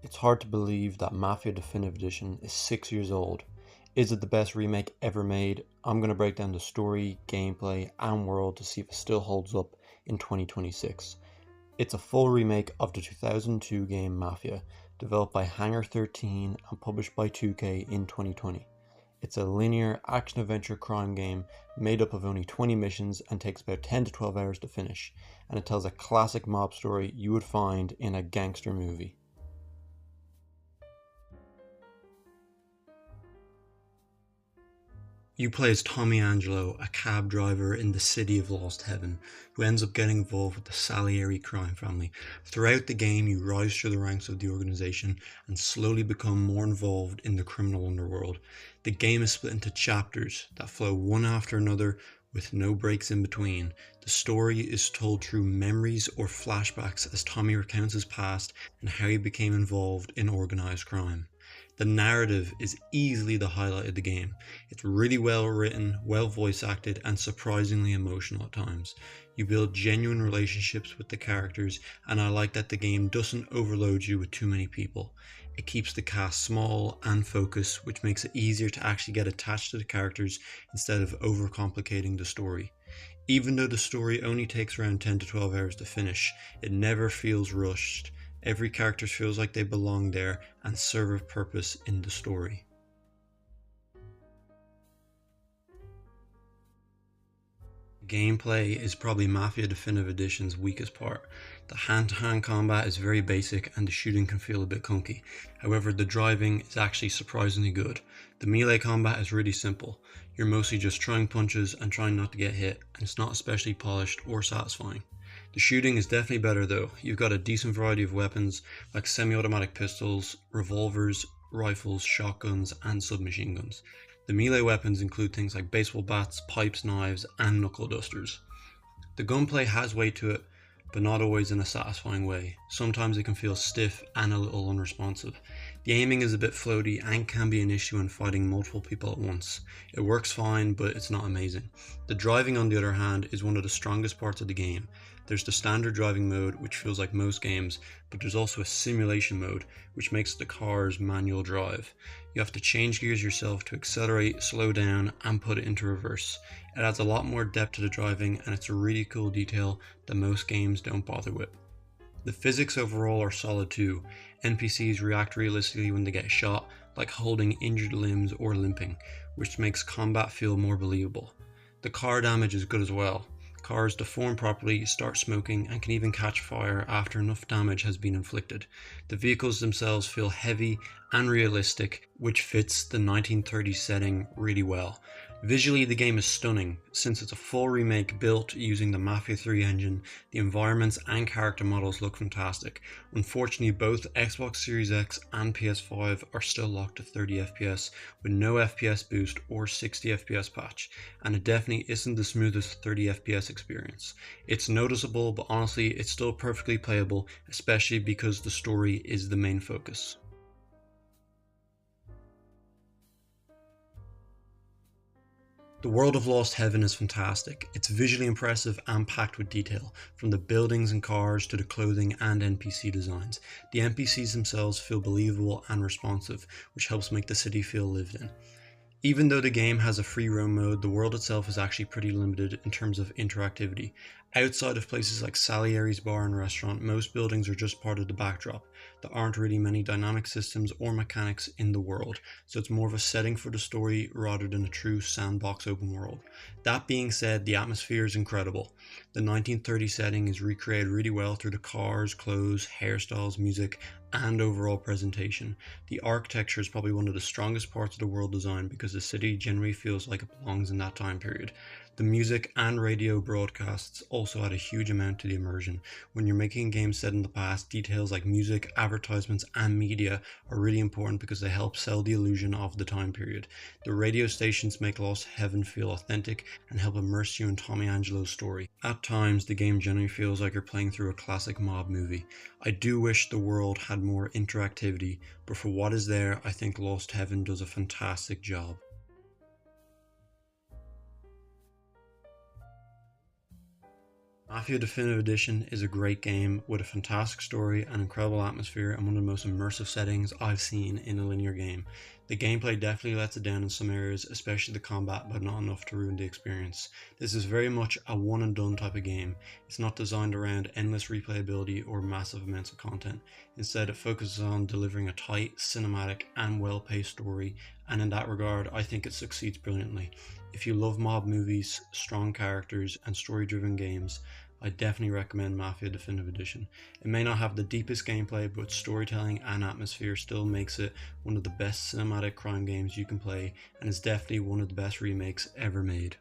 It's hard to believe that Mafia Definitive Edition is 6 years old. Is it the best remake ever made? I'm going to break down the story, gameplay, and world to see if it still holds up in 2026. It's a full remake of the 2002 game Mafia, developed by Hangar 13 and published by 2K in 2020. It's a linear action-adventure crime game made up of only 20 missions and takes about 10 to 12 hours to finish, and it tells a classic mob story you would find in a gangster movie. You play as Tommy Angelo, a cab driver in the city of Lost Heaven, who ends up getting involved with the Salieri crime family. Throughout the game, you rise through the ranks of the organization and slowly become more involved in the criminal underworld. The game is split into chapters that flow one after another with no breaks in between. The story is told through memories or flashbacks as Tommy recounts his past and how he became involved in organized crime. The narrative is easily the highlight of the game. It's really well written, well voice acted, and surprisingly emotional at times. You build genuine relationships with the characters, and I like that the game doesn't overload you with too many people. It keeps the cast small and focused, which makes it easier to actually get attached to the characters instead of overcomplicating the story. Even though the story only takes around 10 to 12 hours to finish, it never feels rushed. Every character feels like they belong there and serve a purpose in the story. Gameplay is probably Mafia Definitive Edition's weakest part. The hand-to-hand combat is very basic and the shooting can feel a bit clunky. However, the driving is actually surprisingly good. The melee combat is really simple. You're mostly just throwing punches and trying not to get hit, and it's not especially polished or satisfying. The shooting is definitely better though. You've got a decent variety of weapons like semi-automatic pistols, revolvers, rifles, shotguns, and submachine guns. The melee weapons include things like baseball bats, pipes, knives, and knuckle dusters. The gunplay has weight to it, but not always in a satisfying way. Sometimes it can feel stiff and a little unresponsive. The aiming is a bit floaty and can be an issue when fighting multiple people at once. It works fine, but it's not amazing. The driving, on the other hand, is one of the strongest parts of the game. There's the standard driving mode, which feels like most games, but there's also a simulation mode, which makes the car's manual drive. You have to change gears yourself to accelerate, slow down, and put it into reverse. It adds a lot more depth to the driving, and it's a really cool detail that most games don't bother with. The physics overall are solid too. NPCs react realistically when they get shot, like holding injured limbs or limping, which makes combat feel more believable. The car damage is good as well. Cars deform properly, start smoking, and can even catch fire after enough damage has been inflicted. The vehicles themselves feel heavy and realistic, which fits the 1930s setting really well. Visually, the game is stunning. Since it's a full remake built using the Mafia 3 engine, the environments and character models look fantastic. Unfortunately, both Xbox Series X and PS5 are still locked to 30 FPS with no FPS boost or 60 FPS patch, and it definitely isn't the smoothest 30 FPS experience. It's noticeable, but honestly, it's still perfectly playable, especially because the story is the main focus. The world of Lost Heaven is fantastic. It's visually impressive and packed with detail, from the buildings and cars to the clothing and NPC designs. The NPCs themselves feel believable and responsive, which helps make the city feel lived in. Even though the game has a free roam mode, the world itself is actually pretty limited in terms of interactivity. Outside of places like Salieri's bar and restaurant, most buildings are just part of the backdrop. There aren't really many dynamic systems or mechanics in the world, so it's more of a setting for the story rather than a true sandbox open world. That being said, the atmosphere is incredible. The 1930 setting is recreated really well through the cars, clothes, hairstyles, music, and overall presentation. The architecture is probably one of the strongest parts of the world design because the city generally feels like it belongs in that time period. The music and radio broadcasts also add a huge amount to the immersion. When you're making games set in the past, details like music, advertisements, and media are really important because they help sell the illusion of the time period. The radio stations make Lost Heaven feel authentic and help immerse you in Tommy Angelo's story. At times, the game generally feels like you're playing through a classic mob movie. I do wish the world had more interactivity, but for what is there, I think Lost Heaven does a fantastic job. Mafia Definitive Edition is a great game with a fantastic story, an incredible atmosphere, and one of the most immersive settings I've seen in a linear game. The gameplay definitely lets it down in some areas, especially the combat, but not enough to ruin the experience. This is very much a one and done type of game. It's not designed around endless replayability or massive amounts of content. Instead, it focuses on delivering a tight, cinematic, and well paced story, and in that regard, I think it succeeds brilliantly. If you love mob movies, strong characters, and story driven games, I definitely recommend Mafia Definitive Edition. It may not have the deepest gameplay, but storytelling and atmosphere still makes it one of the best cinematic crime games you can play, and is definitely one of the best remakes ever made.